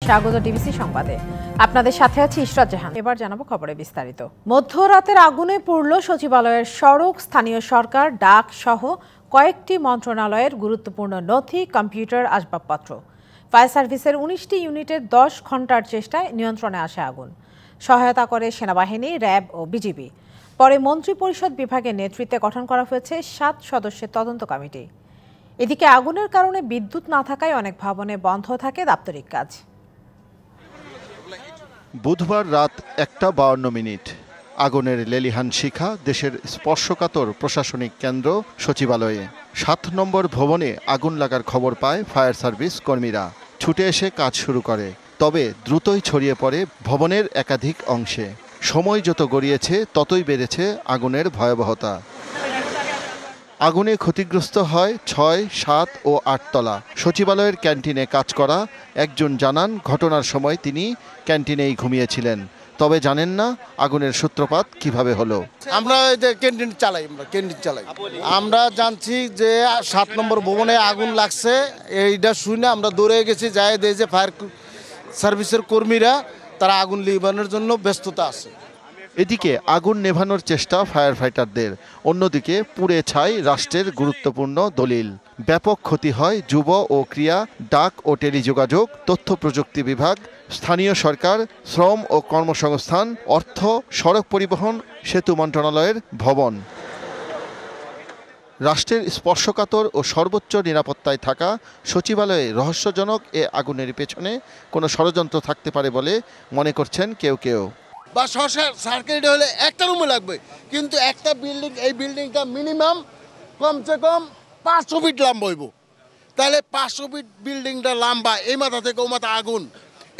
স্বাগত ডিবিসি সংবাদে। আপনাদের সাথে আছি ইশরাত জাহান। এবার জানাবো খবরে বিস্তারিত। মধ্যরাতের আগুনে পুড়ল সচিবালয়ের সড়ক, স্থানীয় সরকার, ডাক সহ কয়েকটি মন্ত্রণালয়ের গুরুত্বপূর্ণ নথি, কম্পিউটার, আসবাবপত্র। ফায়ার সার্ভিসের ১৯টি ইউনিটের ১০ ঘণ্টার চেষ্টায় নিয়ন্ত্রণে আসে আগুন। সহায়তা করে সেনাবাহিনী, র্যাব ও বিজিবি। পরে মন্ত্রিপরিষদ বিভাগের নেতৃত্বে গঠন করা হয়েছে ৭ সদস্যের তদন্ত কমিটি। এদিকে আগুনের কারণে বিদ্যুৎ না থাকায় অনেক ভবনে বন্ধ থাকে দাপ্তরিক কাজ। বুধবার রাত ১:৫২ আগুনের লেলিহান শিখা দেশের স্পর্শকাতর প্রশাসনিক কেন্দ্র সচিবালয়ে। ৭ নম্বর ভবনে আগুন লাগার খবর পায় ফায়ার সার্ভিস কর্মীরা। ছুটে এসে কাজ শুরু করে, তবে দ্রুতই ছড়িয়ে পড়ে ভবনের একাধিক অংশে। সময় যত গড়িয়েছে ততই বেড়েছে আগুনের ভয়াবহতা। আগুনে ক্ষতিগ্রস্ত হয় ৬, ৭ ও ৮ তলা। সচিবালয়ের ক্যান্টিনে কাজ করা একজন জানান, ঘটনার সময় তিনি ক্যান্টিনেই ঘুমিয়েছিলেন, তবে জানেন না আগুনের সূত্রপাত কিভাবে হলো। আমরা ক্যান্টিন চালাই, আমরা জানছি যে ৭ নম্বর ভবনে আগুন লাগছে। এইটা শুনে আমরা দৌড়ে গেছি, যাই দেখি যে ফায়ার সার্ভিসের কর্মীরা তারা আগুন নিভানোর জন্য ব্যস্ততা আছে। এদিকে আগুন নেভানোর চেষ্টা ফায়ার ফাইটারদের, অন্যদিকে পুড়ে ছাই রাষ্ট্রের গুরুত্বপূর্ণ দলিল। ব্যাপক ক্ষতি হয় যুব ও ক্রীড়া, ডাক ও টেলিযোগাযোগ, তথ্য প্রযুক্তি বিভাগ, স্থানীয় সরকার, শ্রম ও কর্মসংস্থান, অর্থ, সড়ক পরিবহন, সেতু মন্ত্রণালয়ের ভবন। রাষ্ট্রের স্পর্শকাতর ও সর্বোচ্চ নিরাপত্তায় থাকা সচিবালয়ে রহস্যজনক এ আগুনের পেছনে কোনো ষড়যন্ত্র থাকতে পারে বলে মনে করছেন কেউ কেউ। বা সার্কিট হলে একটা রুমে লাগবে, কিন্তু একটা বিল্ডিং, এই বিল্ডিংটা মিনিমাম কমসে কম ৫০০ ফিট লম্বা হইব। তাহলে ৫০০ ফিট বিল্ডিংটা লম্বা, এই মাথা থেকে ও মাথা আগুন,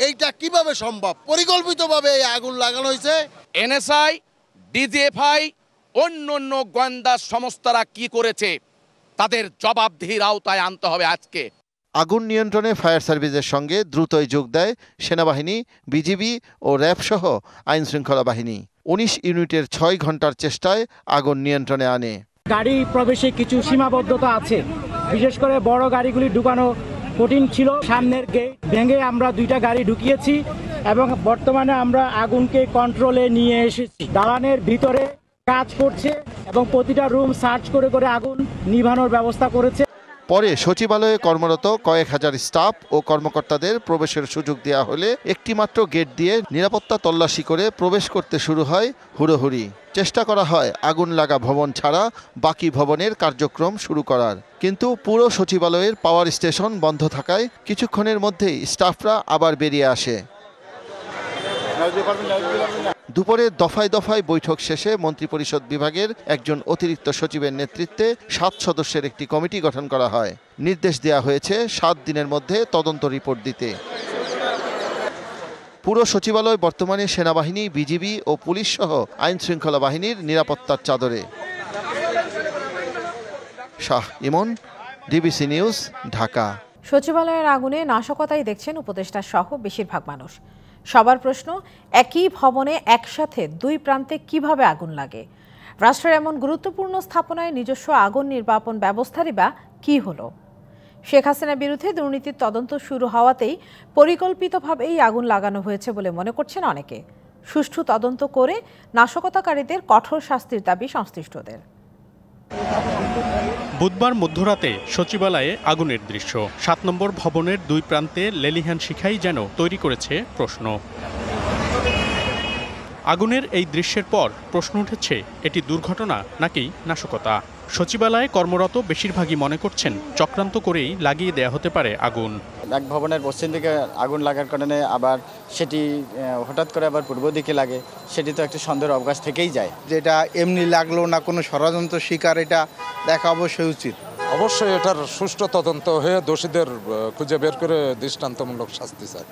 এইটা কিভাবে সম্ভব? পরিকল্পিতভাবে এই আগুন লাগানো হয়েছে। এনএসআই, ডিজিএফআই, অন্য গোয়েন্দা সংস্থারা কি করেছে তাদের জবাবদিহির আওতায় আনতে হবে আজকে। আগুন নিয়ন্ত্রণে ফায়ার সার্ভিসের সঙ্গে দ্রুতই যোগ দেয় সেনাবাহিনী, বিজিবি ও র্যাব সহ আইন শৃঙ্খলা বাহিনী। ১৯ ইউনিটের ৬ ঘণ্টার চেষ্টায় আগুন নিয়ন্ত্রণে আনে। গাড়ি প্রবেশে কিছু সীমাবদ্ধতা আছে, বিশেষ করে বড় গাড়িগুলি ঢুকানো কঠিন ছিল। সামনের গেট ভেঙে আমরা 2টা গাড়ি ঢুকিয়েছি এবং বর্তমানে আমরা আগুনকে কন্ট্রোলে নিয়ে এসেছি। দালানের ভিতরে কাজ করছে এবং প্রতিটা রুম সার্চ করে করে আগুন নিভানোর ব্যবস্থা করেছে। পরে সচিবালয়ে কর্মরত কয়েক হাজার স্টাফ ও কর্মকর্তাদের প্রবেশের সুযোগ দেওয়া হলে একটিমাত্র গেট দিয়ে নিরাপত্তা তল্লাশি করে প্রবেশ করতে শুরু হয় হুড়োহুড়ি। চেষ্টা করা হয় আগুন লাগা ভবন ছাড়া বাকি ভবনের কার্যক্রম শুরু করার, কিন্তু পুরো সচিবালয়ের পাওয়ার স্টেশন বন্ধ থাকায় কিছুক্ষণের মধ্যেই স্টাফরা আবার বেরিয়ে আসে। দুপুরে দফায় দফায় বৈঠক শেষে মন্ত্রিপরিষদ বিভাগের একজন অতিরিক্ত সচিবের নেতৃত্বে ৭ সদস্যের একটি কমিটি গঠন করা হয়। নির্দেশ দেওয়া হয়েছে ৭ দিনের মধ্যে তদন্ত রিপোর্ট দিতে। পুরো সচিবালয় বর্তমানে সেনাবাহিনী, বিজিবি ও পুলিশ সহ আইন শৃঙ্খলা বাহিনীর নিরাপত্তার চাদরে। শাহ ইমন, ডিবিসি নিউজ, ঢাকা। সচিবালয়ের আগুনে নাশকতাই দেখছেন উপদেষ্টা সহ বেশিরভাগ মানুষ। সবার প্রশ্ন, একই ভবনে একসাথে 2 প্রান্তে কিভাবে আগুন লাগে? রাষ্ট্রের এমন গুরুত্বপূর্ণ স্থাপনায় নিজস্ব আগুন নির্বাপন ব্যবস্থারই বা কি হলো? শেখ হাসিনার বিরুদ্ধে দুর্নীতির তদন্ত শুরু হওয়াতেই পরিকল্পিতভাবেই আগুন লাগানো হয়েছে বলে মনে করছেন অনেকে। সুষ্ঠু তদন্ত করে নাশকতাকারীদের কঠোর শাস্তির দাবি সংশ্লিষ্টদের। বুধবার মধ্যরাতে সচিবালয়ে আগুনের দৃশ্য। ৭ নম্বর ভবনের 2 প্রান্তে লেলিহান শিখাই যেন তৈরি করেছে প্রশ্ন। আগুনের এই দৃশ্যের পর প্রশ্ন উঠেছে, এটি দুর্ঘটনা নাকি নাশকতা? সচিবালয়ে কর্মরত বেশিরভাগই মনে করছেন চক্রান্ত করেই লাগিয়ে দেয়া হতে পারে আগুন। এক ভবনের পশ্চিম দিকে আগুন লাগার কারণে আবার সেটি হঠাৎ করে আবার পূর্ব দিকে লাগে, সেটি তো একটা সন্দেহের অবকাশ থেকেই যায়। যেটা এমনি লাগলো না কোনো ষড়যন্ত্র শিকার, এটা দেখা অবশ্যই উচিত। অবশ্যই এটার সুষ্ঠু তদন্ত হয়ে দোষীদের খুঁজে বের করে দৃষ্টান্তমূলক শাস্তি চায়।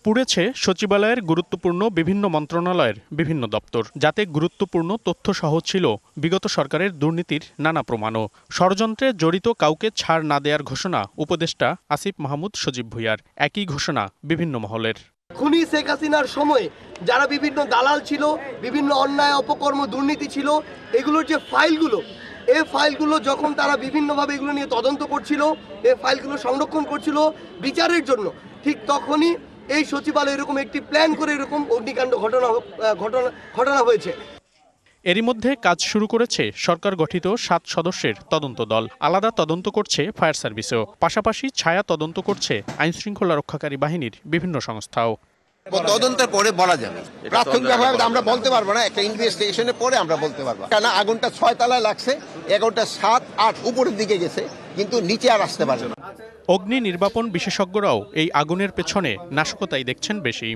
পুড়েছে সচিবালয়ের গুরুত্বপূর্ণ বিভিন্ন মন্ত্রণালয়ের বিভিন্ন দপ্তর, যাতে গুরুত্বপূর্ণ তথ্য সহ ছিল বিগত সরকারের দুর্নীতির নানা প্রমাণও। ষড়যন্ত্রে জড়িত কাউকে ছাড় না দেওয়ার ঘোষণা উপদেষ্টা আসিফ মাহমুদ সজীব ভুঁইয়ার, একই ঘোষণা বিভিন্ন মহলের। খুনি শেখ হাসিনার সময় যারা বিভিন্ন দালাল ছিল, বিভিন্ন অন্যায় অপকর্ম দুর্নীতি ছিল, এগুলোর যে ফাইলগুলো, এই ফাইলগুলো যখন তারা বিভিন্নভাবে এগুলো নিয়ে তদন্ত করছিল, এই ফাইলগুলো সংরক্ষণ করছিল বিচারের জন্য, ঠিক তখনই এই সচিবালয় এরকম একটি প্ল্যান করে এরকম অগ্নিকাণ্ড ঘটনা হয়েছে। এরই মধ্যে কাজ শুরু করেছে সরকার গঠিত 7 সদস্যের তদন্ত দল। আলাদা তদন্ত করছে ফায়ার সার্ভিসও, পাশাপাশি ছায়া তদন্ত করছে আইনশৃঙ্খলা রক্ষাকারী বাহিনীর বিভিন্ন সংস্থাও। তদন্তের পরে বলা যাবে, প্রাথমিকভাবে আমরা বলতে পারবো না, একটা ইনভেস্টিগেশনের পরে আমরা বলতে পারবো। কারণ আগুনটা 6 তলায় লাগছে, 11টা 7, 8 উপরের দিকে গেছে, কিন্তু নিচে আর আসতে পারবে না। অগ্নি নির্বাপন বিশেষজ্ঞরাও এই আগুনের পেছনে নাশকতাই দেখছেন বেশি।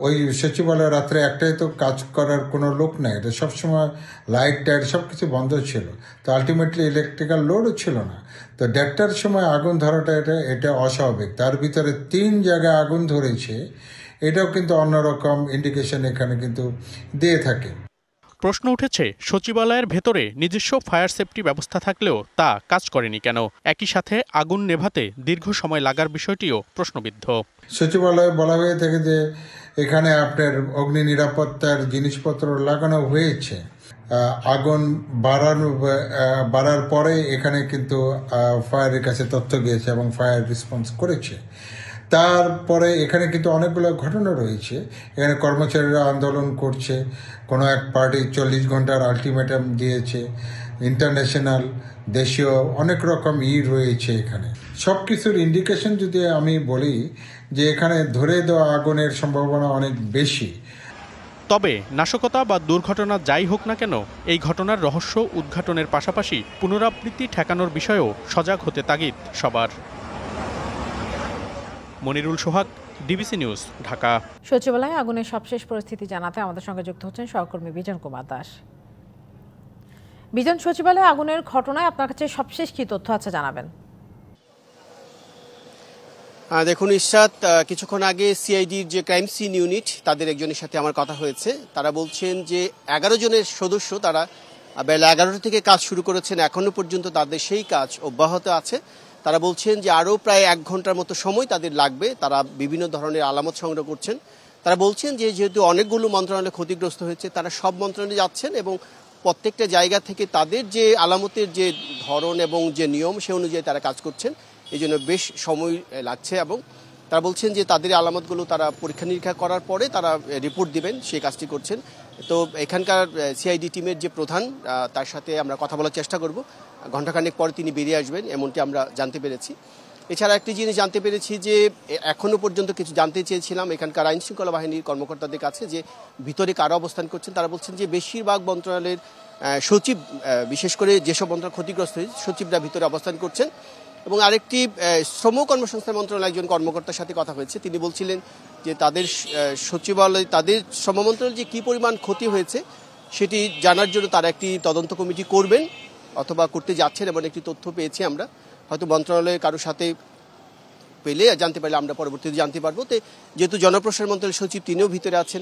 ওই সচিবালয় রাত্রে একটাই তো কাজ করার কোনো লোক নাই, এটা সবসময় লাইট টাইট সব কিছু বন্ধ ছিল, তো আলটিমেটলি ইলেকট্রিক্যাল লোডও ছিল না। তো 1:30টার সময় আগুন ধরাটা এটা অস্বাভাবিক। তার ভিতরে 3 জায়গায় আগুন ধরেছে, এটাও কিন্তু অন্যরকম ইন্ডিকেশন এখানে কিন্তু দিয়ে থাকে। প্রশ্ন উঠেছে, সচিবালয়ের ভেতরে নিজস্ব ফায়ার সেফটি ব্যবস্থা থাকলেও তা কাজ করেনি কেন? একই সাথে আগুন নেভাতে দীর্ঘ সময় লাগার বিষয়টিও প্রশ্নবিদ্ধ। সচিবালয়ে বলা হয়ে থাকে যে এখানে আপনার অগ্নি নিরাপত্তার জিনিসপত্র লাগানো হয়েছে। আগুন বাড়ার পরে এখানে কিন্তু ফায়ারের কাছে তথ্য গিয়েছে এবং ফায়ার রেসপন্স করেছে। তারপরে এখানে কিন্তু অনেকগুলো ঘটনা রয়েছে। এখানে কর্মচারীরা আন্দোলন করছে, কোনো এক পার্টি 40 ঘন্টার আলটিমেটাম দিয়েছে, ইন্টারন্যাশনাল দেশীয় অনেক রকম রয়েছে। এখানে সব কিছুর ইন্ডিকেশন যদি আমি বলি যে এখানে ধরে দেওয়া আগুনের সম্ভাবনা অনেক বেশি। তবে নাশকতা বা দুর্ঘটনা যাই হোক না কেন, এই ঘটনার রহস্য উদ্ঘাটনের পাশাপাশি পুনরাবৃত্তি ঠেকানোর বিষয়েও সজাগ হতে তাগিদ সবার। মনিরুল সোহাগ, ডিবিসি নিউজ, ঢাকা। সচিবালয়ে আগুনের সবশেষ পরিস্থিতি জানাতে আমাদের সঙ্গে যুক্ত হচ্ছেন সহকর্মী বিজন কুমার দাস। বিজন, সচিবালয়ে আগুনের ঘটনায় আপনার কাছে সবশেষ কি তথ্য আছে জানাবেন। দেখুন ইশরাত, কিছুক্ষণ আগে সিআইডির যে ক্রাইম সিন ইউনিট তাদের একজনের সাথে আমার কথা হয়েছে। তারা বলছেন যে 11 জনের সদস্য তারা বেলা 11টা থেকে কাজ শুরু করেছেন, এখনো পর্যন্ত তাদের সেই কাজ অব্যাহত আছে। তারা বলছেন যে আরও প্রায় 1 ঘন্টার মতো সময় তাদের লাগবে। তারা বিভিন্ন ধরনের আলামত সংগ্রহ করছেন। তারা বলছেন যে যেহেতু অনেকগুলো মন্ত্রণালয় ক্ষতিগ্রস্ত হয়েছে, তারা সব মন্ত্রণালয়ে যাচ্ছেন এবং প্রত্যেকটা জায়গা থেকে তাদের যে আলামতের যে ধরন এবং যে নিয়ম সে অনুযায়ী তারা কাজ করছেন। এই জন্য বেশ সময় লাগছে এবং তারা বলছেন যে তাদের আলামতগুলো তারা পরীক্ষা নিরীক্ষা করার পরে তারা রিপোর্ট দিবেন, সেই কাজটি করছেন। তো এখানকার সিআইডি টিমের যে প্রধান, তার সাথে আমরা কথা বলার চেষ্টা করব। ঘণ্টাখানেক পরে তিনি বেরিয়ে আসবেন এমনটি আমরা জানতে পেরেছি। এছাড়া একটি জিনিস জানতে পেরেছি যে এখনও পর্যন্ত কিছু জানতে চেয়েছিলাম এখানকার আইনশৃঙ্খলা বাহিনীর কর্মকর্তাদের কাছে যে ভিতরে কারা অবস্থান করছেন। তারা বলছেন যে বেশিরভাগ মন্ত্রণালয়ের সচিব, বিশেষ করে যেসব মন্ত্রণালয় ক্ষতিগ্রস্ত হয়েছে সচিবরা ভিতরে অবস্থান করছেন। এবং আরেকটি শ্রম কর্মসংস্থান মন্ত্রণালয়ের একজন কর্মকর্তার সাথে কথা হয়েছে, তিনি বলছিলেন যে তাদের সচিবালয়, তাদের শ্রম মন্ত্রণালয়ে যে কী পরিমাণ ক্ষতি হয়েছে সেটি জানার জন্য তারা একটি তদন্ত কমিটি করবেন অথবা করতে যাচ্ছেন এমন একটি তথ্য পেয়েছি আমরা। হয়তো মন্ত্রণালয়ে কারোর সাথে পেলে জানতে পারলে আমরা পরবর্তীতে জানতে পারবো। তো যেহেতু জনপ্রশাসন মন্ত্রণালয়ের সচিব তিনিও ভিতরে আছেন,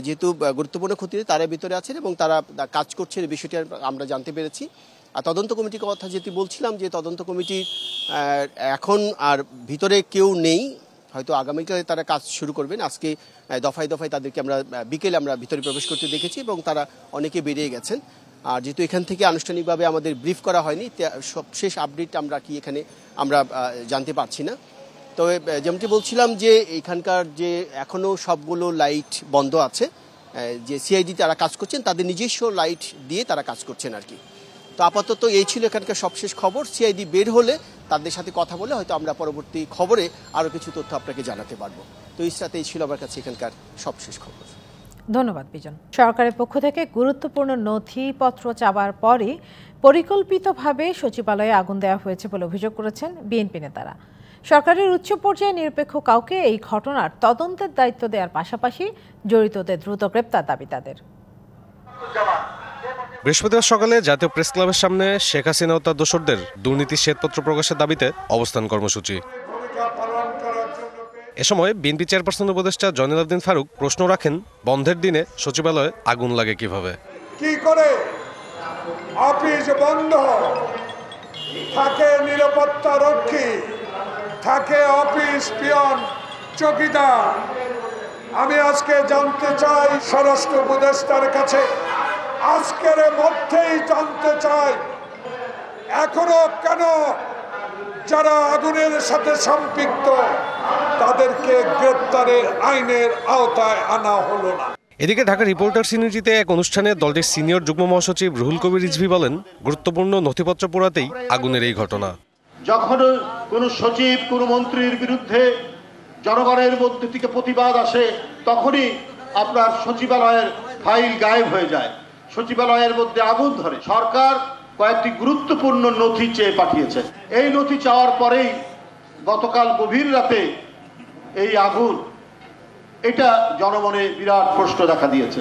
যেহেতু গুরুত্বপূর্ণ ক্ষতিতে তারা ভিতরে আছেন এবং তারা কাজ করছেন, এই বিষয়টি আমরা জানতে পেরেছি। আর তদন্ত কমিটির কথা যেটি বলছিলাম যে তদন্ত কমিটি এখন আর ভিতরে কেউ নেই, হয়তো আগামীকালে তারা কাজ শুরু করবেন। আজকে দফায় দফায় তাদেরকে আমরা বিকেলে আমরা ভিতরে প্রবেশ করতে দেখেছি এবং তারা অনেকে বেরিয়ে গেছেন। আর যেহেতু এখান থেকে আনুষ্ঠানিকভাবে আমাদের ব্রিফ করা হয়নি, সবশেষ আপডেট আমরা কি এখানে আমরা জানতে পারছি না। তবে যেমনটি বলছিলাম যে এখানকার যে এখনও সবগুলো লাইট বন্ধ আছে, যে সিআইডি তারা কাজ করছেন তাদের নিজস্ব লাইট দিয়ে তারা কাজ করছেন আর কি। তো আপাতত এই ছিল এখানকার সবশেষ খবর। সিআইডি বের হলে তাদের সাথে কথা বলে হয়তো আমরা পরবর্তী খবরে আরও কিছু তথ্য আপনাকে জানাতে পারবো। তো ইসরাতে এই ছিল আমার কাছে এখানকার সবশেষ খবর। ধন্যবাদ বিজন। সরকারের পক্ষ থেকে গুরুত্বপূর্ণ নথিপত্র চাওয়ার পরই পরিকল্পিতভাবে সচিবালয়ে আগুন দেওয়া হয়েছে বলে অভিযোগ করেছেন বিএনপি নেতারা। সরকারের উচ্চ পর্যায়ে নিরপেক্ষ কাউকে এই ঘটনার তদন্তের দায়িত্ব দেওয়ার পাশাপাশি জড়িতদের দ্রুত গ্রেপ্তার দাবি তাদের। বৃহস্পতিবার সকালে জাতীয় প্রেস ক্লাবের সামনে শেখ হাসিনা ও তার দোসরদের দুর্নীতি শ্বেতপত্র প্রকাশের দাবিতে অবস্থান কর্মসূচি। এ সময় বিএনপি চেয়ারপারসন উপদেষ্টা জয়নুল আবেদিন ফারুক প্রশ্ন রাখেন, বন্ধের দিনে সচিবালয়ে আগুন লাগে কিভাবে? কি করে অফিস বন্ধ থাকে, নিরাপত্তা রক্ষী থাকে, অফিস পিয়ন চৌকিদার। আমি আজকে জানতে চাই স্বরাষ্ট্র উপদেষ্টার কাছে, আজকের মধ্যেই জানতে চাই এখনো কেন যারা আগুনের সাথে সম্পৃক্ত তাদেরকে গ্রেপ্তারের আইনের আওতায় আনা হলো না। এদিকে ঢাকা রিপোর্টার্স ইউনিটিতে এক অনুষ্ঠানে দলটির সিনিয়র যুগ্ম মহাসচিব রুহুল কবির রিজভী বলেন, গুরুত্বপূর্ণ নথিপত্র পোড়াতেই আগুনের এই ঘটনা। যখন কোনো সচিব কোনো মন্ত্রীর বিরুদ্ধে জনগণের মধ্যে থেকে প্রতিবাদ আসে, তখনই আপনার সচিবালয়ের ফাইল গায়েব হয়ে যায়, সচিবালয়ের মধ্যে আগুন ধরে। সরকার কয়েকটি গুরুত্বপূর্ণ নথি চেয়ে পাঠিয়েছে। এই নথি চাওয়ার পরেই গতকাল গভীর রাতে এই আগুন, এটা জনমনে বিরাট প্রশ্ন দেখা দিয়েছে।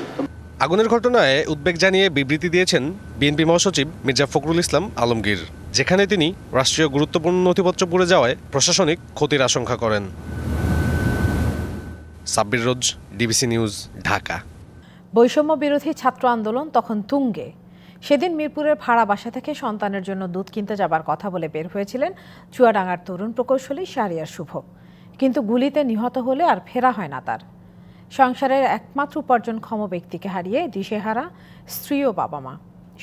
আগুনের ঘটনায় উদ্বেগ জানিয়ে বিবৃতি দিয়েছেন বিএনপি মহাসচিব মির্জা ফখরুল ইসলাম আলমগীর, যেখানে তিনি রাষ্ট্রীয় গুরুত্বপূর্ণ নথিপত্র পুড়ে যাওয়ায় প্রশাসনিক ক্ষতির আশঙ্কা করেন। সাব্বির রোজ, ডিবিসি নিউজ, ঢাকা। বৈষম্য বিরোধী ছাত্র আন্দোলন তখন তুঙ্গে। সেদিন মিরপুরের ভাড়া বাসা থেকে সন্তানের জন্য দুধ কিনতে যাবার কথা বলে বের হয়েছিলেন চুয়াডাঙ্গার তরুণ প্রকৌশলী শাহরিয়ার শুভ, কিন্তু গুলিতে নিহত হলে আর ফেরা হয় না তার। সংসারের একমাত্র উপার্জনক্ষম ব্যক্তিকে হারিয়ে দিশেহারা স্ত্রী ও বাবা মা।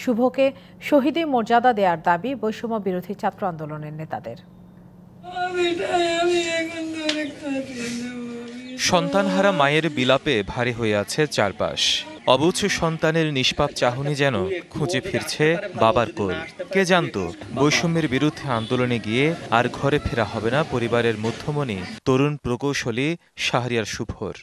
শুভকে শহীদী মর্যাদা দেওয়ার দাবি বৈষম্য বিরোধী ছাত্র আন্দোলনের নেতাদের। সন্তানহারা মায়ের বিলাপে ভারী হয়ে আছে চারপাশ। অবুঝ সন্তানের নিষ্পাপ চাহনি যেন খুঁজে ফিরছে বাবার কোল। কে জানতো বৈষম্যের বিরুদ্ধে আন্দোলনে গিয়ে আর ঘরে ফেরা হবে না পরিবারের মধ্যমণি তরুণ প্রকৌশলী শাহরিয়ার শুভর।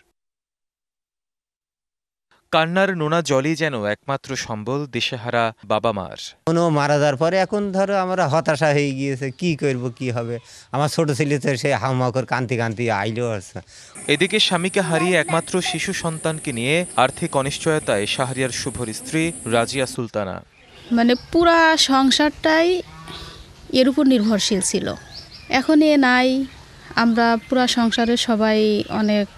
কান্নার নোনা জলই যেন একমাত্র সম্বল দিশেহারা বাবা মার। কোনো মারা যাওয়ার পরে এখন ধরো আমরা হতাশা হয়ে গিয়েছে, কি করব কি হবে। আমার ছোট ছেলে তো সে হাউমাকর কান্তি কান্তি আইলো আছে। এদিকে স্বামীকে হারিয়ে একমাত্র শিশু সন্তানকে নিয়ে আর্থিক অনিশ্চয়তায় শাহরিয়ার শুভর স্ত্রী রাজিয়া সুলতানা। মানে পুরা সংসারটাই এর উপর নির্ভরশীল ছিল, এখন এ নাই। আমরা পুরা সংসারের সবাই অনেক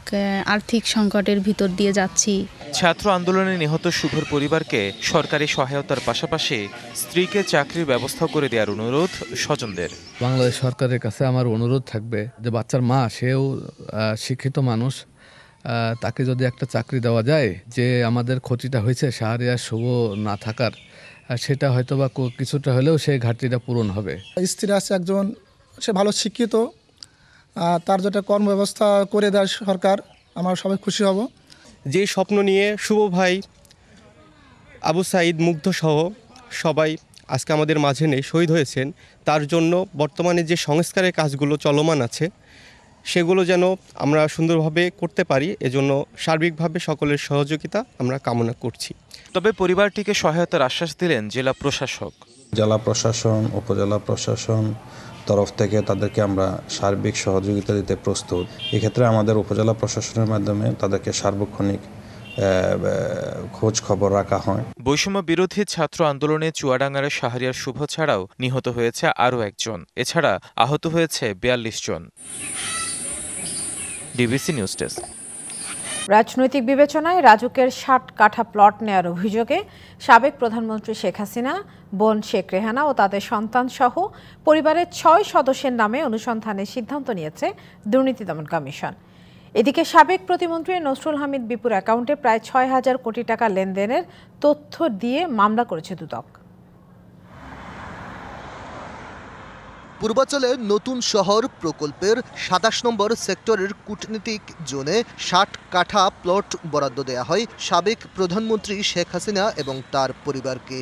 আর্থিক সংকটের ভিতর দিয়ে যাচ্ছি। ছাত্র আন্দোলনে নিহত শুভর পরিবারকে সরকারি সহায়তার পাশাপাশি স্ত্রীকে চাকরির ব্যবস্থা করে দেওয়ার অনুরোধ স্বজনদের। বাংলাদেশ সরকারের কাছে আমার অনুরোধ থাকবে যে বাচ্চার মা, সেও শিক্ষিত মানুষ, তাকে যদি একটা চাকরি দেওয়া যায়, যে আমাদের ক্ষতিটা হয়েছে শাহরিয়ার শুভ না থাকার, সেটা হয়তো বা কিছুটা হলেও সেই ঘাটতিটা পূরণ হবে। স্ত্রী আছে একজন, সে ভালো শিক্ষিত, তার যেটা কর্মব্যবস্থা করে দেয় সরকার, আমরা সবাই খুশি হব। যে স্বপ্ন নিয়ে শুভ ভাই, আবু সাঈদ, মুগ্ধ সহ সবাই আজকে আমাদের মাঝে নেই, শহীদ হয়েছেন, তার জন্য বর্তমানে যে সংস্কারের কাজগুলো চলমান আছে সেগুলো যেন আমরা সুন্দরভাবে করতে পারি, এজন্য সার্বিকভাবে সকলের সহযোগিতা আমরা কামনা করছি। তবে পরিবারটিকে সহায়তার আশ্বাস দিলেন জেলা প্রশাসক। জেলা প্রশাসন, উপজেলা প্রশাসন তরফ থেকে তাদেরকে আমরা সার্বিক সহযোগিতা দিতে প্রস্তুত। এক্ষেত্রে আমাদের উপজেলা প্রশাসনের মাধ্যমে তাদেরকে সার্বক্ষণিক খোঁজ খবর রাখা হয়। বৈষম্য বিরোধী ছাত্র আন্দোলনে চুয়াডাঙ্গার শাহরিয়ার শুভ ছাড়াও নিহত হয়েছে আরও একজন, এছাড়া আহত হয়েছে ৪২ জন। DBC news desk. রাজনৈতিক বিবেচনায় রাজুকের ৬০ কাঠা প্লট নেয়ার অভিযোগে সাবেক প্রধানমন্ত্রী শেখ হাসিনা, বোন শেখ রেহানা ও তাদের সন্তান সহ পরিবারের ৬ সদস্যের নামে অনুসন্ধানের সিদ্ধান্ত নিয়েছে দুর্নীতি দমন কমিশন। এদিকে সাবেক প্রতিমন্ত্রী নসরুল হামিদ বিপুর অ্যাকাউন্টে প্রায় ৬,০০০ কোটি টাকা লেনদেনের তথ্য দিয়ে মামলা করেছে দুদক। পূর্বাঞ্চলের নতুন শহর প্রকল্পের ২৭ নম্বর সেক্টরের কূটনীতিক জোনে ৬০ কাঠা প্লট বরাদ্দ দেয়া হয় সাবেক প্রধানমন্ত্রী শেখ হাসিনা এবং তার পরিবারকে।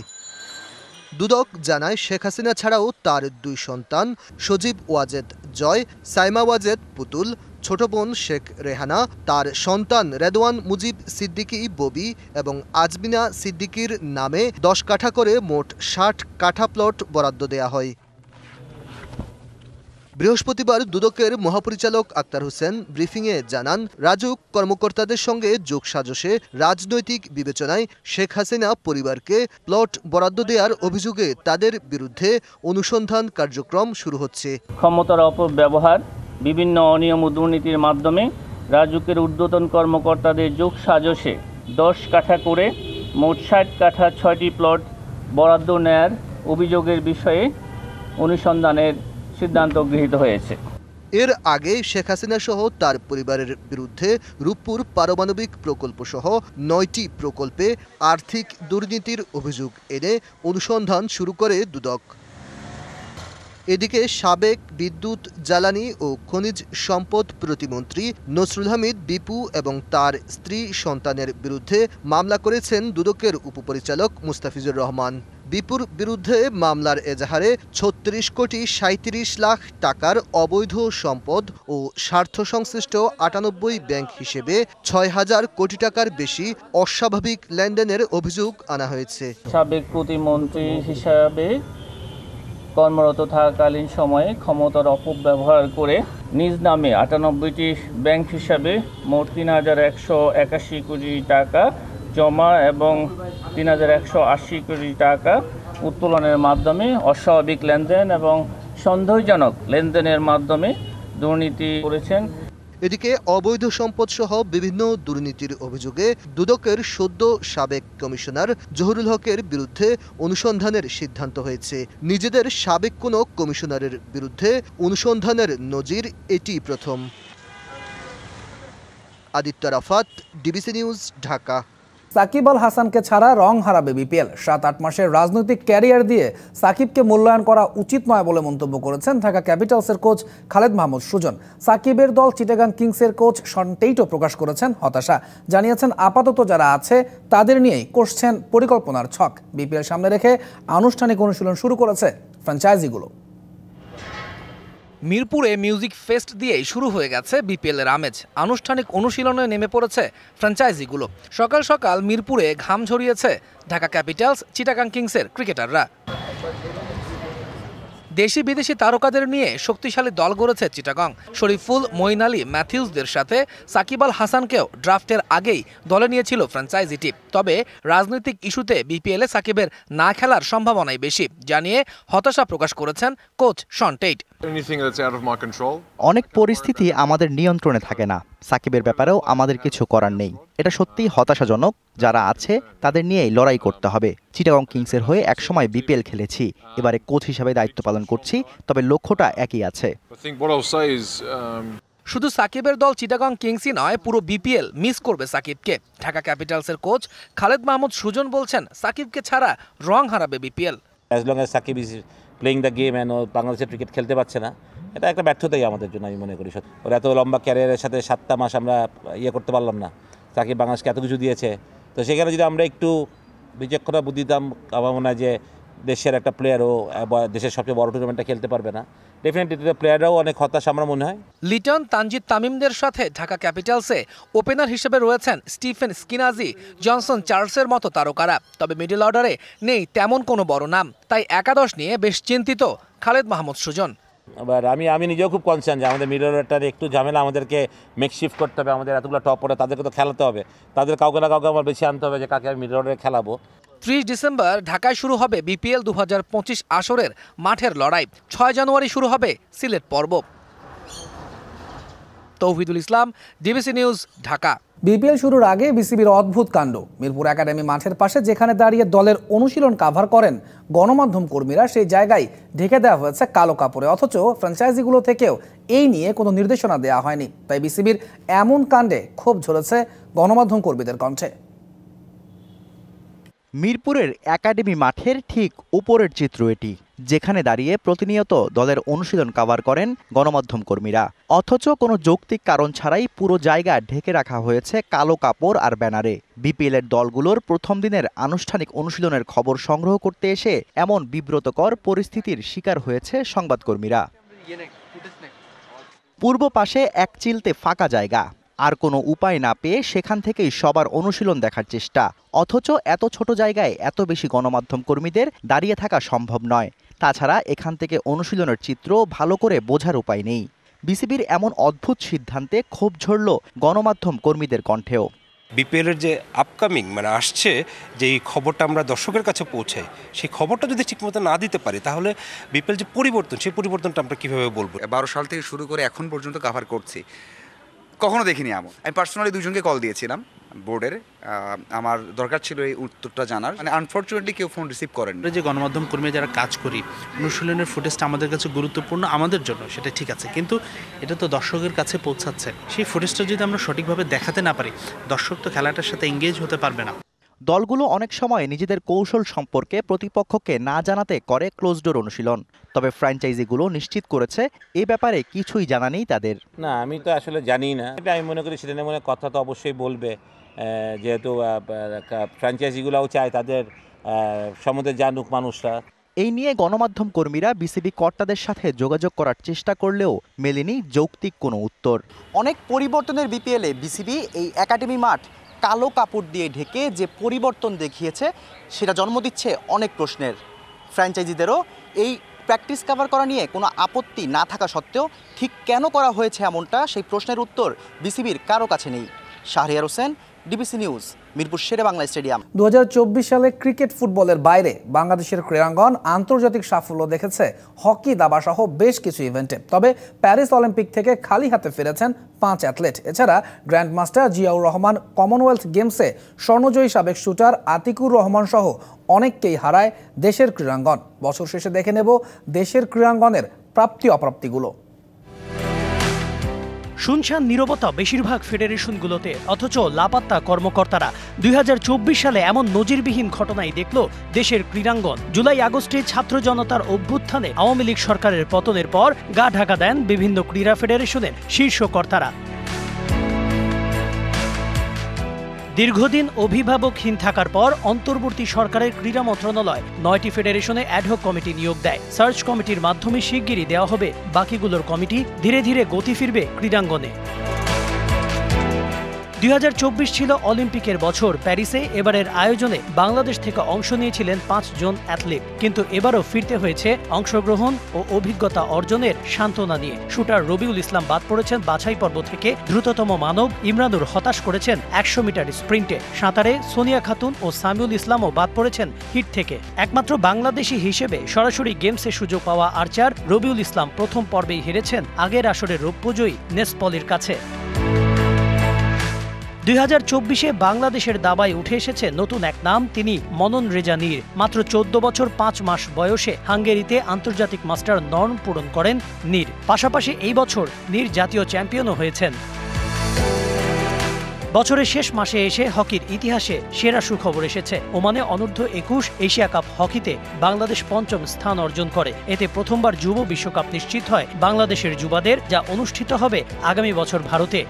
দুদক জানায় শেখ হাসিনা ছাড়াও তার ২ সন্তান সজীব ওয়াজেদ জয়, সাইমা ওয়াজেদ পুতুল, ছোট বোন শেখ রেহানা, তার সন্তান রেদওয়ান মুজিব সিদ্দিকী ববি এবং আজমিনা সিদ্দিকীর নামে ১০ কাঠা করে মোট ৬০ কাঠা প্লট বরাদ্দ দেয়া হয়। বৃহস্পতিবার দুদকের মহাপরিচালক আক্তার হোসেন ব্রিফিংয়ে জানান, রাজুক কর্মকর্তাদের সঙ্গে যোগসাজশে রাজনৈতিক বিবেচনায় শেখ হাসিনা পরিবারকে প্লট বরাদ্দ দেওয়ার অভিযোগে তাদের বিরুদ্ধে অনুসন্ধান কার্যক্রম শুরু হচ্ছে। ক্ষমতার অপব্যবহার, বিভিন্ন অনিয়ম ও দুর্নীতির মাধ্যমে রাজুকের ঊর্ধ্বতন কর্মকর্তাদের যোগসাজশে ১০ কাঠা করে মোট ৬০ কাঠা ৬টি প্লট বরাদ্দ নেয়ার অভিযোগের বিষয়ে অনুসন্ধানের সিদ্ধান্ত গৃহীত হয়েছে। এর আগে শেখ হাসিনা সহ তার পরিবারের বিরুদ্ধে রূপপুর পারমাণবিক প্রকল্প সহ ৯টি প্রকল্পে আর্থিক দুর্নীতির অভিযোগ এনে অনুসন্ধান শুরু করে দুদক। এদিকে সাবেক বিদ্যুৎ, জ্বালানি ও খনিজ সম্পদ প্রতিমন্ত্রী নসরুল হামিদ বিপু এবং তার স্ত্রী সন্তানের বিরুদ্ধে মামলা করেছেন দুদকের উপপরিচালক মুস্তাফিজুর রহমান। বিপুর বিরুদ্ধে মামলার এজাহারে ৩৬ কোটি ৩৭ লাখ টাকার অবৈধ সম্পদ ও স্বার্থ সংশ্লিষ্ট ৯৮ ব্যাংক হিসেবে ৬,০০০ কোটি টাকার বেশি অস্বাভাবিক লেনদেনের অভিযোগ আনা হয়েছে। সাবেক প্রতিমন্ত্রী হিসাবে কর্মরত থাকাকালীন সময়ে ক্ষমতার অপব্যবহার করে নিজ নামে ৯৮টি ব্যাংক হিসাবে মোট ৩,১৮১ কোটি টাকা জমা এবং ৩,১৮০ কোটি টাকা উত্তোলনের মাধ্যমে অস্বাভাবিক লেনদেন এবং সন্দেহজনক লেনদেনের মাধ্যমে দুর্নীতি করেছেন। এদিকে অবৈধ সম্পদ সহ বিভিন্ন দুর্নীতির অভিযোগে দুদকের সদ্য সাবেক কমিশনার জহুরুল হকের বিরুদ্ধে অনুসন্ধানের সিদ্ধান্ত হয়েছে। নিজেদের সাবেক কোনো কমিশনারের বিরুদ্ধে অনুসন্ধানের নজির এটি প্রথম। Aditya Rafat, DBC news, Dhaka. সাকিব আল হাসানকে ছাড়া রং হারাবে বিপিএল। ৭-৮ মাসের রাজনৈতিক ক্যারিয়ার দিয়ে সাকিবকে মূল্যায়ন করা উচিত নয় বলে মন্তব্য করেছেন ঢাকা ক্যাপিটালসের কোচ খালেদ মাহমুদ সুজন। সাকিবের দল চিটাগাং কিংসের কোচ শন টেইটও প্রকাশ করেছেন হতাশা। জানিয়েছেন আপাতত যারা আছে তাদের নিয়েই কষছেন পরিকল্পনার ছক। বিপিএল সামনে রেখে আনুষ্ঠানিক অনুশীলন শুরু করেছে ফ্র্যাঞ্চাইজিগুলো। মিরপুরে মিউজিক ফেস্ট দিয়েই শুরু হয়ে গেছে বিপিএলের আমেজ। আনুষ্ঠানিক অনুশীলনে নেমে পড়েছে ফ্র্যাঞ্চাইজিগুলো। সকাল সকাল মিরপুরে ঘাম ঝরিয়েছে ঢাকা ক্যাপিটালস, চিটাগাং কিংসের ক্রিকেটাররা। দেশি বিদেশি তারকাদের নিয়ে শক্তিশালী দল গড়েছে চিটাগং। শরীফুল, মঈন আলী, ম্যাথিউসদের সাথে সাকিব আল হাসানকেও ড্রাফটের আগেই দলে নিয়েছিল ফ্র্যাঞ্চাইজিটি। তবে রাজনৈতিক ইস্যুতে বিপিএলে সাকিবের না খেলার সম্ভাবনাই বেশি জানিয়ে হতাশা প্রকাশ করেছেন কোচ শন টেইট। অনেক পরিস্থিতি আমাদের নিয়ন্ত্রণে থাকে না। সাকিবের ব্যাপারেও আমাদের কিছু করার নেই। এটা সত্যিই হতাশাজনক। যারা আছে তাদের নিয়েই লড়াই করতে হবে। চিটাগং কিংসের হয়ে একসময় বিপিএল খেলেছি, এবারে কোচ হিসেবে দায়িত্ব পালন করছি, তবে লক্ষ্যটা একই আছে। শুধু সাকিবের দল চিটাগং কিংসই নয়, পুরো বিপিএল মিস করবে সাকিবকে। ঢাকা ক্যাপিটালসের কোচ খালেদ মাহমুদ সুজন বলছেন সাকিবকে ছাড়া রং হারাবে BPL. As long as Shakib is playing the game and বাংলাদেশের ক্রিকেট খেলতে পারছে না, এটা একটা ব্যর্থতাই আমাদের জন্য আমি মনে করি। ওর এত লম্বা ক্যারিয়ারের সাথে 7টা মাস আমরা করতে পারলাম না। সাকিব বাংলাদেশকে এত কিছু দিয়েছে, তো সেখানে যদি আমরা একটু বিচক্ষণতা বুদ্ধি দিতাম, আমার মনে হয় যে দেশের একটা প্লেয়ারও দেশের সবচেয়ে বড় টুর্নামেন্টটা খেলতে পারবে না। ডেফিনেটলি প্লেয়াররাও অনেক হতাশা আমার মনে হয়। লিটন, তানজিদ তামিমদের সাথে ঢাকা ক্যাপিটালসে ওপেনার হিসেবে রয়েছেন স্টিফেন স্কিনাজি, জনসন চার্লসের মতো তারকারা। তবে মিডল অর্ডারে নেই তেমন কোনো বড় নাম, তাই একাদশ নিয়ে বেশ চিন্তিত খালেদ মাহমুদ সুজন। আবার আমি নিজেও খুব কনসার্ন যে আমাদের মিডল অর্ডারটার একটু ঝামেলা, আমাদেরকে মেকশিফট করতে হবে। আমাদের এতগুলো টপ অর্ডার, তাদেরকে তো খেলাতে হবে, তাদের কাউকে না কাউকে আমার বেশি আনতে হবে যে কাকে আমি মিডল অর্ডারে খেলাবো। 30 ডিসেম্বর ঢাকায় শুরু হবে বিপিএল 2025 আসরের মাঠের লড়াই। 6 জানুয়ারি শুরু হবে সিলেট পর্ব। তৌহিদুল ইসলাম, ডিবিসি নিউজ, ঢাকা। বিপিএল শুরুর আগে বিসিবির অদ্ভুত কাণ্ড। মিরপুর একাডেমি মাঠের পাশে যেখানে দাঁড়িয়ে দলের অনুশীলন কাভার করেন গণমাধ্যম কর্মীরা, সেই জায়গায় ঢেকে দেওয়া হয়েছে কালো কাপড়ে। অথচ ফ্র্যাঞ্চাইজিগুলো থেকেও এই নিয়ে কোনো নির্দেশনা দেওয়া হয়নি। তাই বিসিবির এমন কাণ্ডে ক্ষোভ ঝরেছে গণমাধ্যম কর্মীদের কণ্ঠে। মিরপুরের একাডেমি মাঠের ঠিক উপরের চিত্র এটি, যেখানে দাঁড়িয়ে প্রতিনিয়ত দলের অনুশীলন কাভার করেন গণমাধ্যম কর্মীরা। অথচ কোনো যৌক্তিক কারণ ছাড়াই পুরো জায়গা ঢেকে রাখা হয়েছে কালো কাপড় আর ব্যানারে। বিপিএলের দলগুলোর প্রথম দিনের আনুষ্ঠানিক অনুশীলনের খবর সংগ্রহ করতে এসে এমন বিব্রতকর পরিস্থিতির শিকার হয়েছে সংবাদকর্মীরা। পূর্ব পাশে এক চিলতে ফাঁকা জায়গা, আর কোনো উপায় না পেয়ে সেখান থেকেই সবার অনুশীলন দেখার চেষ্টা। অথচ এত ছোট জায়গায় এত বেশি গণমাধ্যম কর্মীদের দাঁড়িয়ে থাকা সম্ভব নয়। তাছাড়া এখান থেকে অনুশীলনের চিত্র ভালো করে বোঝার উপায় নেই। বিসিবির এমন অদ্ভুত সিদ্ধান্তে ক্ষোভ ঝরল গণমাধ্যম কর্মীদের কণ্ঠেও। বিপিএলের যে আপকামিং আসছে, যে এই খবরটা আমরা দর্শকের কাছে পৌঁছাই, সেই খবরটা যদি ঠিকমতো না দিতে পারি তাহলে বিপিএল যে পরিবর্তন, সেই পরিবর্তনটা আমরা কীভাবে বলবো। 12 সাল থেকে শুরু করে এখন পর্যন্ত কাভার করছি, কখনো দেখিনি এমন। আমি পার্সোনালি 2জনকে কল দিয়েছিলাম বোর্ডের, আমার দরকার ছিল এই উত্তরটা জানার। আনফর্চুনেটলি কেউ ফোন রিসিভ করেন। যে গণমাধ্যম কর্মী যারা কাজ করি, অনুশীলনের ফুটেজটা আমাদের কাছে গুরুত্বপূর্ণ, আমাদের জন্য সেটা ঠিক আছে, কিন্তু এটা তো দর্শকের কাছে পৌঁছাচ্ছে। সেই ফুটেজটা যদি আমরা সঠিকভাবে দেখাতে না পারি, দর্শক তো খেলাটার সাথে এঙ্গেজ হতে পারবে না। দলগুলো অনেক সময় নিজেদের কৌশল সম্পর্কে প্রতিপক্ষকে না জানাতে করে ক্লোজ ডোর অনুশীলন। তবে ফ্র্যাঞ্চাইজিগুলো নিশ্চিত করেছে এ ব্যাপারে কিছুই জানা নেই তাদের। না, আমি তো আসলে জানি না। এটা আমি মনে করি সেটা নিয়ে মনে কথা তো অবশ্যই বলবে, যেহেতু ফ্র্যাঞ্চাইজিগুলোও চায় তাদের সম্বন্ধে জানুক মানুষরা। এই নিয়ে গণমাধ্যম কর্মীরা বিসিবি কর্তাদের সাথে যোগাযোগ করার চেষ্টা করলেও মেলেনি যৌক্তিক কোনো উত্তর। অনেক পরিবর্তনের বিপিএলে বিসিবি এই একাডেমি মাঠ কালো কাপড় দিয়ে ঢেকে যে পরিবর্তন দেখিয়েছে সেটা জন্ম দিচ্ছে অনেক প্রশ্নের। ফ্র্যাঞ্চাইজিদেরও এই প্র্যাকটিস কভার করা নিয়ে কোনো আপত্তি না থাকা সত্ত্বেও ঠিক কেন করা হয়েছে এমনটা, সেই প্রশ্নের উত্তর বিসিবির কারো কাছে নেই। Shahriar Hossain, DBC news, Mirpur Sher-e-Bangla stadium. 2024 সালে ক্রিকেট ফুটবলের বাইরে বাংলাদেশের ক্রীড়াঙ্গন আন্তর্জাতিক সাফল্য দেখেছে হকি, দাবা সহ বেশ কিছু ইভেন্টে। তবে প্যারিস অলিম্পিক থেকে খালি হাতে ফিরেছেন 5 অ্যাথলেট। এছাড়া গ্র্যান্ডমাস্টার জিয়াউর রহমান, কমনওয়েলথ গেমসে স্বর্ণজয়ী সাবেক শুটার আতিকুর রহমান সহ অনেককেই হারায় দেশের ক্রীড়াঙ্গন। বছর শেষে দেখে নেব দেশের ক্রীড়াঙ্গনের প্রাপ্তি অপ্রাপ্তিগুলো। শুনশান নীরবতা বেশিরভাগ ফেডারেশনগুলোতে, অথচ লাপাত্তা কর্মকর্তারা। 2024 সালে এমন নজিরবিহীন ঘটনাই দেখল দেশের ক্রীড়াঙ্গন। জুলাই আগস্টে ছাত্র জনতার অভ্যুত্থানে আওয়ামী লীগ সরকারের পতনের পর গা ঢাকা দেন বিভিন্ন ক্রীড়া ফেডারেশনের শীর্ষ কর্তারা। দীর্ঘদিন অভিভাবকহীন থাকার পর অন্তর্বর্তী সরকারের ক্রীড়া মন্ত্রণালয় 9টি ফেডারেশনে অ্যাডহক কমিটি নিয়োগ দেয়। সার্চ কমিটির মাধ্যমে শিগগিরই দেওয়া হবে বাকিগুলোর কমিটি। ধীরে ধীরে গতি ফিরবে ক্রীড়াঙ্গনে। 2024 ছিল অলিম্পিকের বছর। প্যারিসে এবারের আয়োজনে বাংলাদেশ থেকে অংশ নিয়েছিলেন 5 জন অ্যাথলিট, কিন্তু এবারও ফিরতে হয়েছে অংশগ্রহণ ও অভিজ্ঞতা অর্জনের সান্ত্বনা নিয়ে। শুটার রবিউল ইসলাম বাদ পড়েছেন বাছাই পর্ব থেকে। দ্রুততম মানব ইমরানুর হতাশ করেছেন 100 মিটার স্প্রিন্টে। সাঁতারে সোনিয়া খাতুন ও সামিউল ইসলামও বাদ পড়েছেন হিট থেকে। একমাত্র বাংলাদেশি হিসেবে সরাসরি গেমসে সুযোগ পাওয়া আর্চার রবিউল ইসলাম প্রথম পর্বেই হেরেছেন আগের আসরের রৌপ্যজয়ী নেসপলির কাছে। 2024-এ বাংলাদেশের দাবায় উঠে এসেছে নতুন এক নাম, তিনি মনন রেজা নীর। মাত্র 14 বছর 5 মাস বয়সে হাঙ্গেরিতে আন্তর্জাতিক মাস্টার নর্ম পূরণ করেন নীর। পাশাপাশি এই বছর নীর জাতীয় চ্যাম্পিয়নও হয়েছেন। বছরের শেষ মাসে এসে হকির ইতিহাসে সেরা সুখবর এসেছে। ওমানে অনূর্ধ্ব 21 এশিয়া কাপ হকিতে বাংলাদেশ 5ম স্থান অর্জন করে। এতে প্রথমবার যুব বিশ্বকাপ নিশ্চিত হয় বাংলাদেশের যুবাদের, যা অনুষ্ঠিত হবে আগামী বছর ভারতে।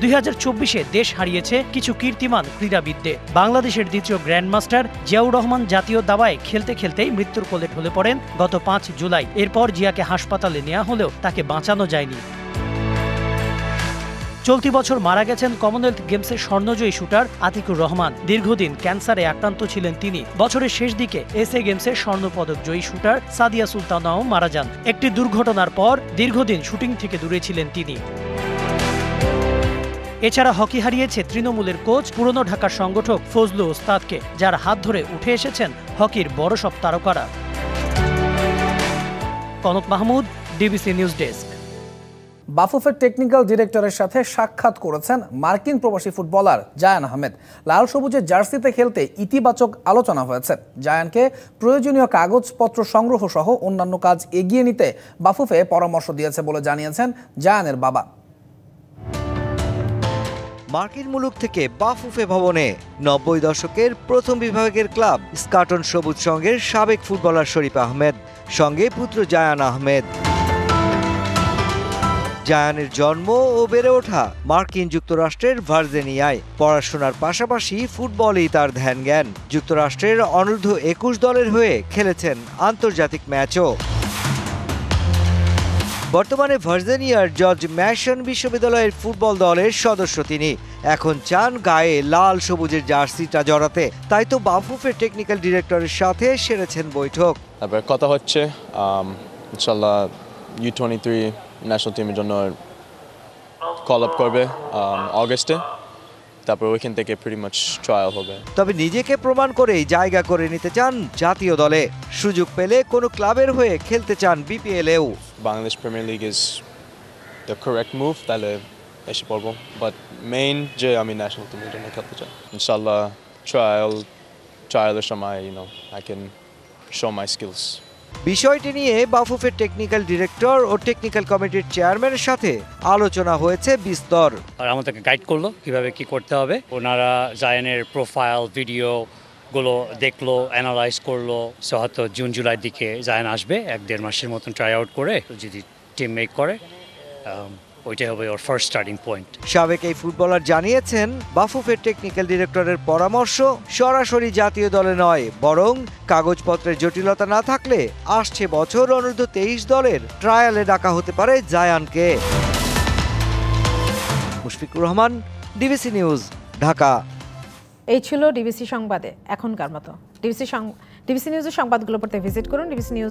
2024-এ দেশ হারিয়েছে কিছু কীর্তিমান ক্রীড়াবিদদের। বাংলাদেশের দ্বিতীয় গ্র্যান্ডমাস্টার জিয়াউর রহমান জাতীয় দাবায় খেলতে খেলতেই মৃত্যুর কোলে ঢলে পড়েন গত 5 জুলাই। এরপর জিয়াকে হাসপাতালে নেওয়া হলেও তাকে বাঁচানো যায়নি। চলতি বছর মারা গেছেন কমনওয়েলথ গেমসের স্বর্ণজয়ী শুটার আতিকুর রহমান। দীর্ঘদিন ক্যান্সারে আক্রান্ত ছিলেন তিনি। বছরের শেষ দিকে এসএ গেমসের স্বর্ণপদক জয়ী শুটার সাদিয়া সুলতানাও মারা যান। একটি দুর্ঘটনার পর দীর্ঘদিন শুটিং থেকে দূরে ছিলেন তিনি। এছাড়া হকি হারিয়েছে তৃণমূলের কোচ, পুরনো ঢাকার সংগঠক ফজলু ওস্তাদকে, যার হাত ধরে উঠে এসেছেন হকির বড় সব তারকারা। Kanak Mahmud, DBC news desk. বাফুফের টেকনিক্যাল ডিরেক্টরের সাথে সাক্ষাৎ করেছেন মার্কিন প্রবাসী ফুটবলার জায়ান আহমেদ। লাল সবুজের জার্সিতে খেলতে ইতিবাচক আলোচনা হয়েছে। জায়ানকে প্রয়োজনীয় কাগজপত্র সংগ্রহ সহ অন্যান্য কাজ এগিয়ে নিতে বাফুফে পরামর্শ দিয়েছে বলে জানিয়েছেন জায়ানের বাবা। মার্কিন মুলুক থেকে বাফুফে ভবনে 90 দশকের প্রথম বিভাগের ক্লাব স্কাটন সবুজ সংঘের সাবেক ফুটবলার শরীফ আহমেদ, সঙ্গে পুত্র জায়ান আহমেদ। জায়ানের জন্ম ও বেড়ে ওঠা মার্কিন যুক্তরাষ্ট্রের ভার্জিনিয়ায়। পড়াশোনার পাশাপাশি ফুটবলেই তার ধ্যান জ্ঞান। যুক্তরাষ্ট্রের অনূর্ধ্ব 21 দলের হয়ে খেলেছেন আন্তর্জাতিক ম্যাচও। বর্তমানে ভার্জিনিয়ার জর্জ ম্যাশন বিশ্ববিদ্যালয়ের ফুটবল দলের সদস্য তিনি। এখন চান গায়ে লাল সবুজের জার্সিটা জড়াতে, তাই তো বাফুফের টেকনিক্যাল ডিরেক্টরের সাথে সেরেছেন বৈঠক। তারপর কথা হচ্ছে ইনশাল্লাহ U23 ন্যাশনাল টিমের জন্য কল আপ করবে অগস্টে। তারপর ওইখান থেকে pretty much ট্রায়াল হবে। তবে নিজেকে প্রমাণ করেই জায়গা করে নিতে চান জাতীয় দলে। সুযোগ পেলে কোনো ক্লাবের হয়ে খেলতে চান বিপিএলেও। Bangladesh premier league is the correct move, তাহলে এসে পড়বো। বাট মেইন যে আমি ন্যাশনাল টিমের জন্য খেলতে চাই। ইনশাল্লাহ ট্রায়ালের সময় I can show my skills. বিষয়টি নিয়ে বাফুফের টেকনিক্যাল ডিরেক্টর ও টেকনিক্যাল কমিটির চেয়ারম্যানের সাথে আলোচনা হয়েছে বিস্তর। আর আমাদেরকে গাইড করলো কিভাবে কি করতে হবে। ওনারা জায়ানের প্রোফাইল ভিডিও গুলো দেখলো, অ্যানালাইজ করলো। সো হয়তো জুন জুলাইয়ের দিকে জায়ান আসবে, 1-1.5 মাসের মতন ট্রাই আউট করে যদি টিম মেক করে ওইটাই হবে ওর ফার্স্ট স্টার্টিং পয়েন্ট। সাবেক এই ফুটবলার জানিয়েছেন বাফুফের টেকনিক্যাল ডিরেক্টরের পরামর্শ সরাসরি জাতীয় দলে নয়, বরং কাগজপত্রের জটিলতা না থাকলে আসছে বছর অনূর্ধ্ব 23 দলের ট্রায়ালে ডাকা হতে পারে জায়ানকে। Mushfiqur Rahman, DBC news, Dhaka. এই ছিল ডিবিসি সংবাদে এখনকার মতো। ডিবিসি নিউজের সংবাদগুলো পড়তে ভিজিট করুন ডিবিসি নিউজ